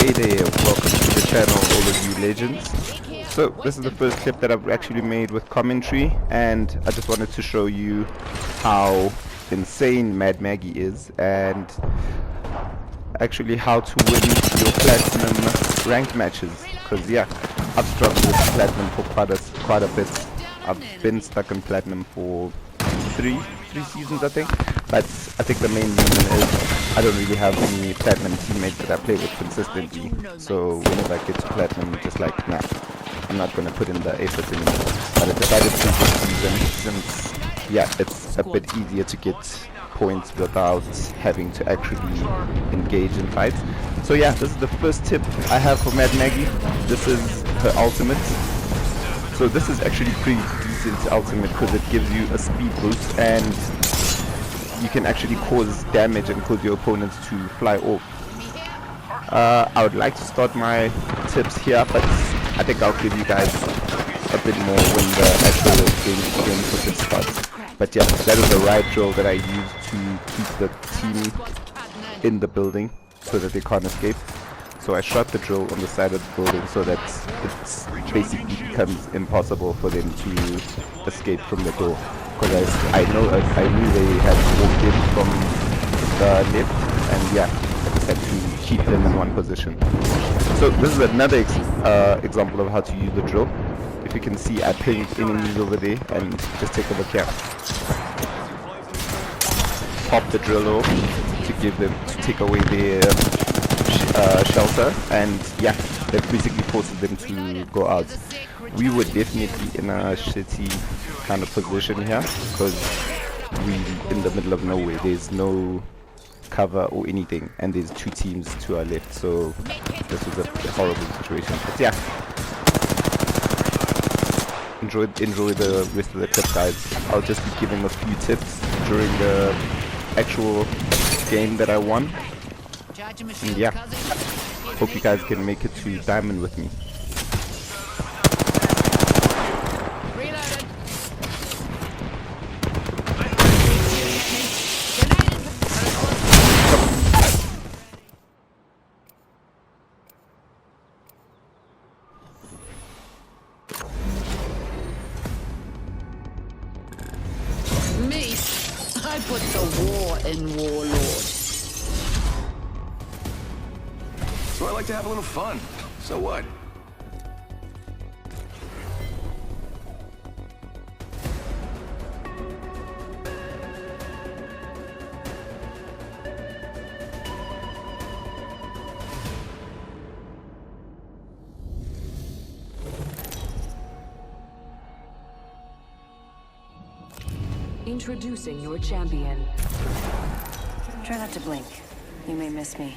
Hey there, welcome to the channel, all of you legends. So this is the first clip that I've actually made with commentary, and I just wanted to show you how insane Mad Maggie is, and actually how to win your platinum ranked matches. Because yeah, I've struggled with platinum for quite a bit. I've been stuck in platinum for three seasons, I think. But I think the main reason is I don't really have any platinum teammates that I play with consistently. So whenever I get to platinum, I'm just like, nah, I'm not gonna put in the effort anymore. But I decided to this season since yeah, it's a bit easier to get points without having to actually engage in fights. So yeah, this is the first tip I have for Mad Maggie. This is her ultimate. So this is actually pretty decent ultimate because it gives you a speed boost and you can actually cause damage and cause your opponents to fly off. I would like to start my tips here, but I think I'll give you guys a bit more when the actual game footage starts. But yeah, that is the right drill that I use to keep the team in the building so that they can't escape. So I shot the drill on the side of the building so that it basically becomes impossible for them to escape from the door. Because I knew they had walked in from the left, and yeah, I just had to keep them in one position. So this is another example of how to use the drill. If you can see, I pinged enemies over there, and just take a look here. Pop the drill off to take away their shelter, and yeah, that basically forces them to go out. We were definitely in a shitty kind of position here because we in the middle of nowhere. There's no cover or anything, and there's two teams to our left, so this was a horrible situation. But yeah, enjoy the rest of the clip, guys. I'll just be giving a few tips during the actual game that I won. And yeah, hope you guys can make it to Diamond with me. Me, I put the war in Warlord. So I like to have a little fun. So what? Introducing your champion. Try not to blink. You may miss me.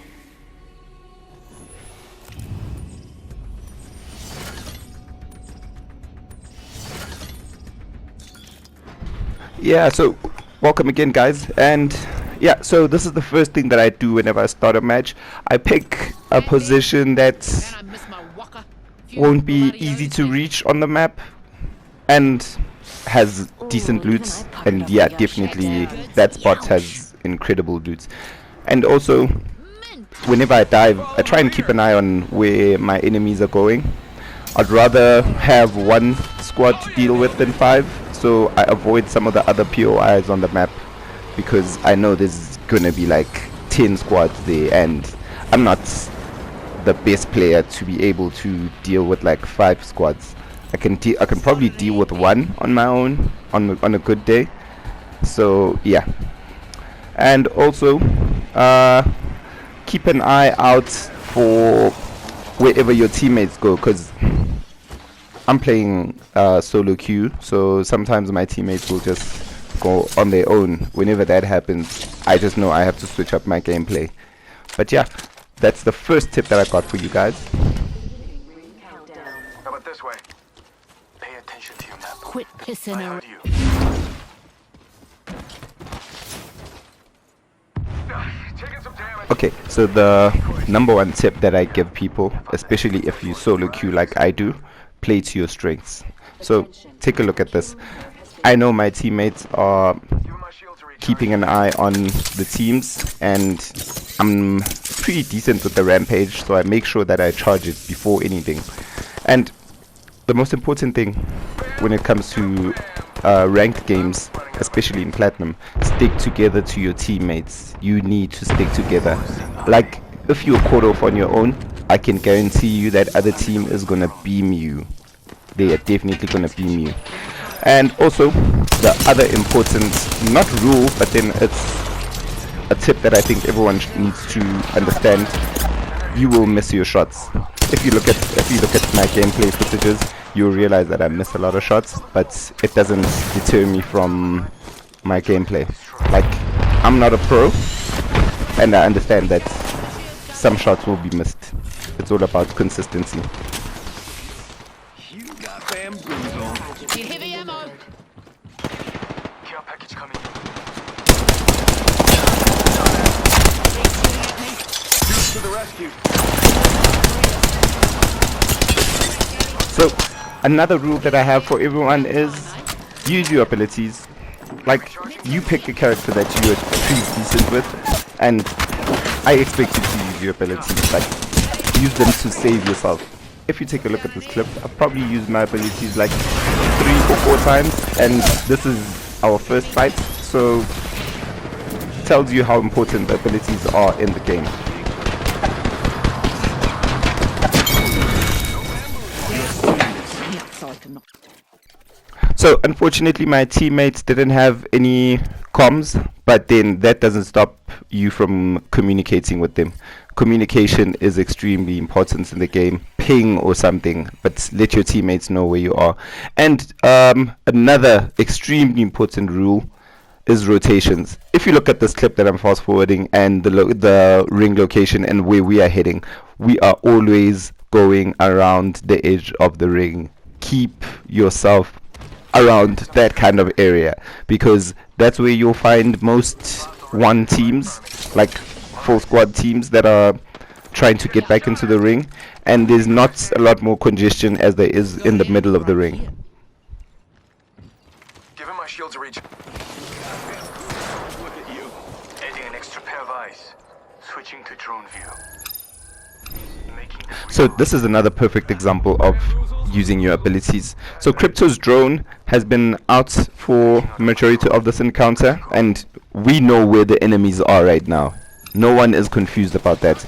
Yeah, so welcome again, guys. And yeah, so this is the first thing that I do whenever I start a match. I pick a position that won't be easy to reach on the map and has decent loots. And yeah, definitely that spot has incredible loots. And also, whenever I dive, I try and keep an eye on where my enemies are going. I'd rather have one squad to deal with than 5, so I avoid some of the other POIs on the map because I know there's gonna be like 10 squads there, and I'm not the best player to be able to deal with like 5 squads. I can probably deal with 1 on my own on a good day. So yeah, and also keep an eye out for wherever your teammates go, because I'm playing solo queue, so sometimes my teammates will just go on their own. Whenever that happens, I just know I have to switch up my gameplay. But yeah, that's the first tip that I got for you guys. How about this way? Pay attention to your map. Quit pissing I around. heard you. Taking some damage. Okay, so the number one tip that I give people, especially if you solo queue like I do, play to your strengths. So take a look at this. I know my teammates are keeping an eye on the teams, and I'm pretty decent with the rampage, so I make sure that I charge it before anything. And the most important thing when it comes to ranked games, especially in platinum, stick together to your teammates. You need to stick together. Like, if you're caught off on your own, I can guarantee you that other team is gonna beam you. They are definitely gonna beam you. And also, the other important, not rule, but then it's a tip that I think everyone needs to understand: you will miss your shots. If you look at my gameplay footages, you'll realize that I miss a lot of shots, but it doesn't deter me from my gameplay. Like, I'm not a pro, and I understand that some shots will be missed. It's all about consistency. You got bamboozled. Need heavy ammo. Care package coming. Tues to the rescue. So, another rule that I have for everyone is use your abilities. Like, you pick a character that you are pretty decent with, and I expect you to use your abilities. Like, use them to save yourself. If you take a look at this clip, I've probably used my abilities like 3 or 4 times, and this is our first fight, so it tells you how important the abilities are in the game. So unfortunately my teammates didn't have any comms, but then that doesn't stop you from communicating with them. Communication is extremely important in the game. Ping or something, but let your teammates know where you are. And another extremely important rule is rotations. If you look at this clip that I'm fast forwarding and the ring location and where we are heading, we are always going around the edge of the ring. Keep yourself around that kind of area, because that's where you'll find most one teams, like full squad teams that are trying to get back into the ring, and there's not a lot more congestion as there is in the middle of the ring. Give him my shields a reach. Look at you. Adding an extra pair of eyes. Switching to drone view. Making So this is another perfect example of using your abilities. So Crypto's drone has been out for majority of this encounter, and we know where the enemies are right now. No one is confused about that.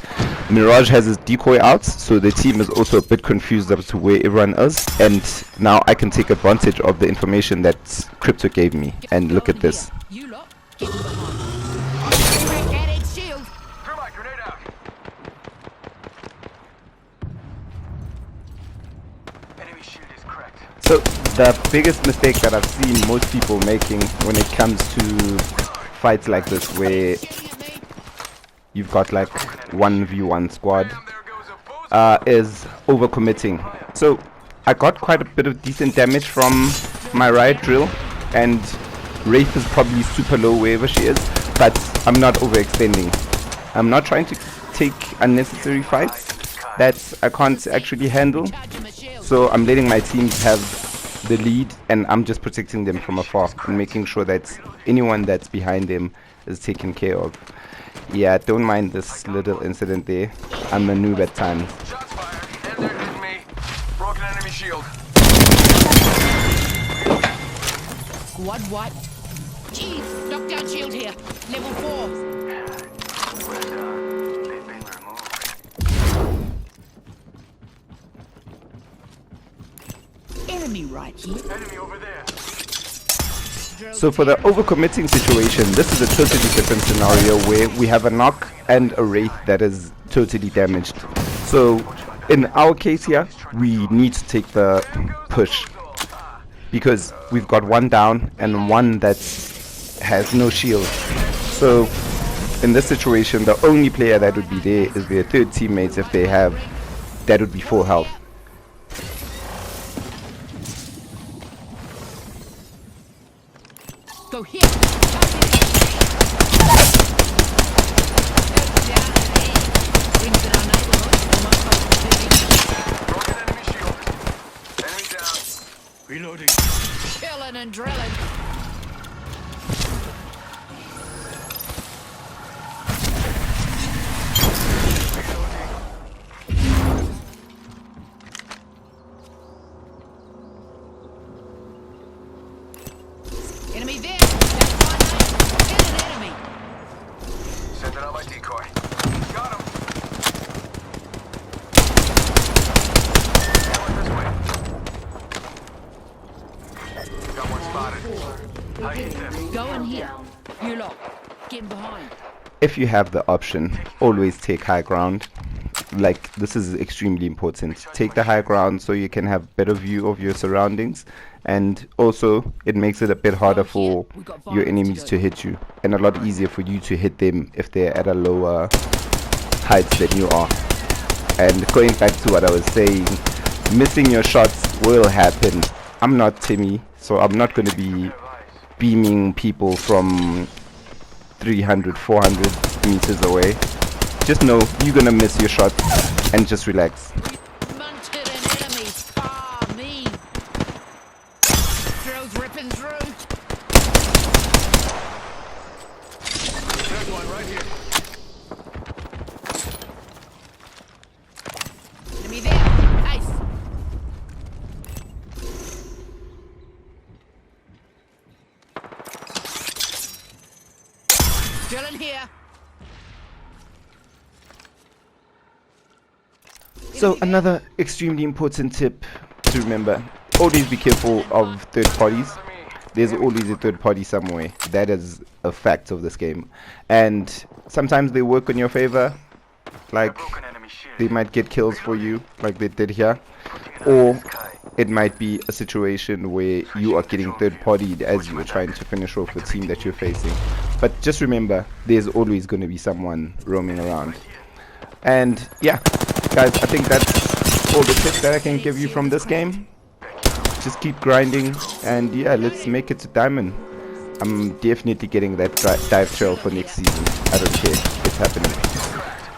Mirage has his decoy out, so the team is also a bit confused as to where everyone is, and now I can take advantage of the information that Crypto gave me. And look at this. You lot, get behind. Get it, shield. throw my grenade out. Enemy shield is cracked. So the biggest mistake that I've seen most people making when it comes to fights like this, where you've got like 1v1 squad, is overcommitting. So I got quite a bit of decent damage from my riot drill, and Wraith is probably super low wherever she is, but I'm not overextending. I'm not trying to take unnecessary fights that I can't actually handle, so I'm letting my teams have the lead, and I'm just protecting them from afar and making sure that anyone that's behind them is taken care of. Yeah, don't mind this little incident there. I'm a noob at times. Shots fired. And they're hitting me. Broken enemy shield. Squad wipe. Jeez, knockdown shield here. Level 4. They've been removed. Enemy right here. Enemy over there. So for the overcommitting situation, this is a totally different scenario where we have a knock and a wraith that is totally damaged. So in our case here, we need to take the push, because we've got one down and one that has no shield. So in this situation, the only player that would be there is their third teammates. If they have, that would be full health. Go here. Broken enemy shield. Enemy down. Reloading. Killing and drilling. here. down. You lot, get in behind. If you have the option, always take high ground. Like, this is extremely important. Take the high ground so you can have better view of your surroundings, and also it makes it a bit harder for your enemies to hit you, and a lot easier for you to hit them if they're at a lower height than you are. And going back to what I was saying, missing your shots will happen. I'm not Timmy, so I'm not going to be beaming people from 300, 400 meters away. Just know you're gonna miss your shot and just relax. Munted an enemy. Ah, me. Drills ripping through. There's one right here. Enemy there. Ace. Drilling here. So another extremely important tip to remember: always be careful of third parties. There's always a third party somewhere. That is a fact of this game, and sometimes they work in your favor. Like, they might get kills for you, like they did here, or it might be a situation where you are getting third partied as you are trying to finish off the team that you're facing. But just remember, there's always going to be someone roaming around. And yeah, guys, I think that's all the tips that I can give you from this game. Just keep grinding, and yeah, let's make it to diamond. I'm definitely getting that dive trail for next season. I don't care, it's happening.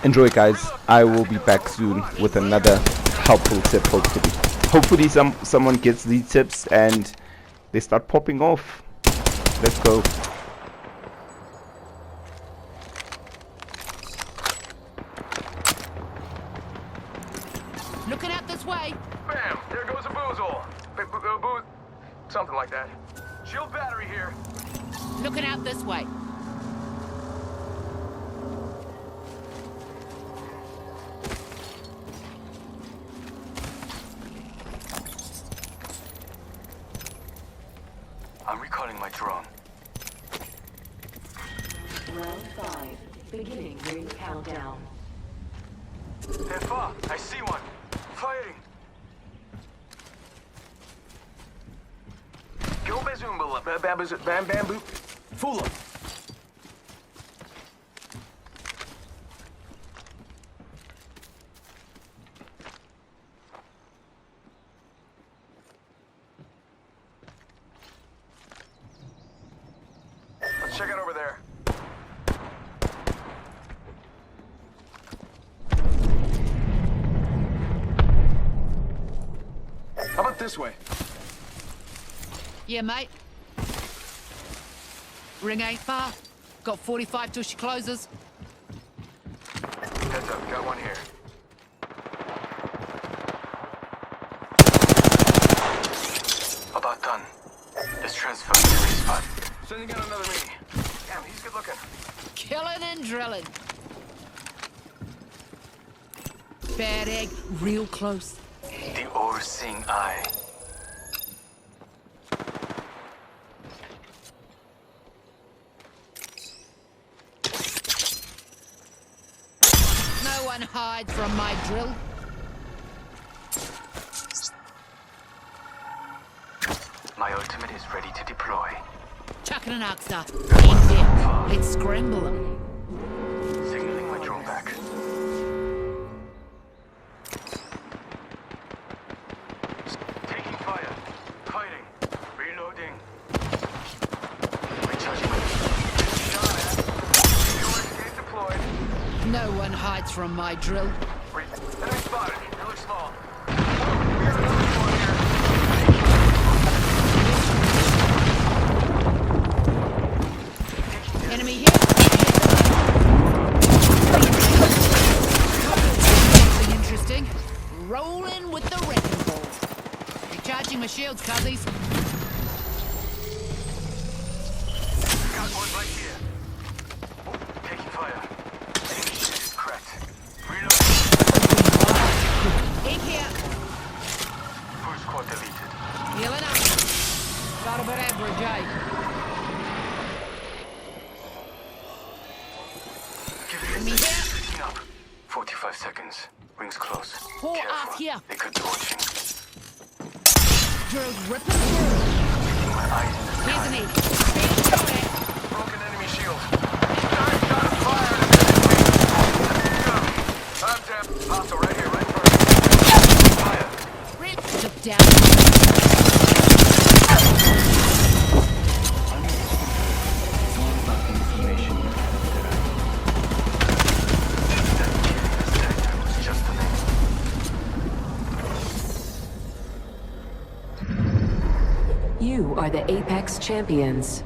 Enjoy, guys. I will be back soon with another helpful tip, hopefully. Hopefully someone gets these tips and they start popping off. Let's go. Looking out this way. Bam! There goes a boozle. Something like that. Shield battery here. Looking out this way. I'm recalling my drone. Round 5. Beginning ring countdown. They're far. I see one. Firing. Go bazoomba, bam bamboo. Fool 'em. Let's check it over there. How about this way? Yeah, mate. Ring ain't far. Got 45 till she closes. Heads up, got one here. About done. Let's transfer to this spot. Sending out another me. Damn, he's good looking. Killing and drilling. Bad egg, real close. The all-seeing eye. No one hides from my drill. My ultimate is ready to deploy. Chucking an arc star. Ain't there. Let's scramble them. Signaling my drone back. Taking fire. Fighting. Reloading. Recharging my Escape deployed. No one hides from my drill. Enemy spotted. It looks small. We got another one here. Enemy here. Something interesting. Rolling with the wrecking ball. Recharging my shields, cuzzies. Got one right here. Oh, taking fire. Enemy ship is cracked. Reloading. In here. Full squad deleted. Healing up. Got a bit average, eh? Here. They could torch him. Drills ripping through. My eyes in the Here's sky. an E. Speed through it. Broken enemy shield. Guys got fire in a minute. I'm tapped. Hostile right here, right in front of me. Fire. Look down. You are the Apex Champions.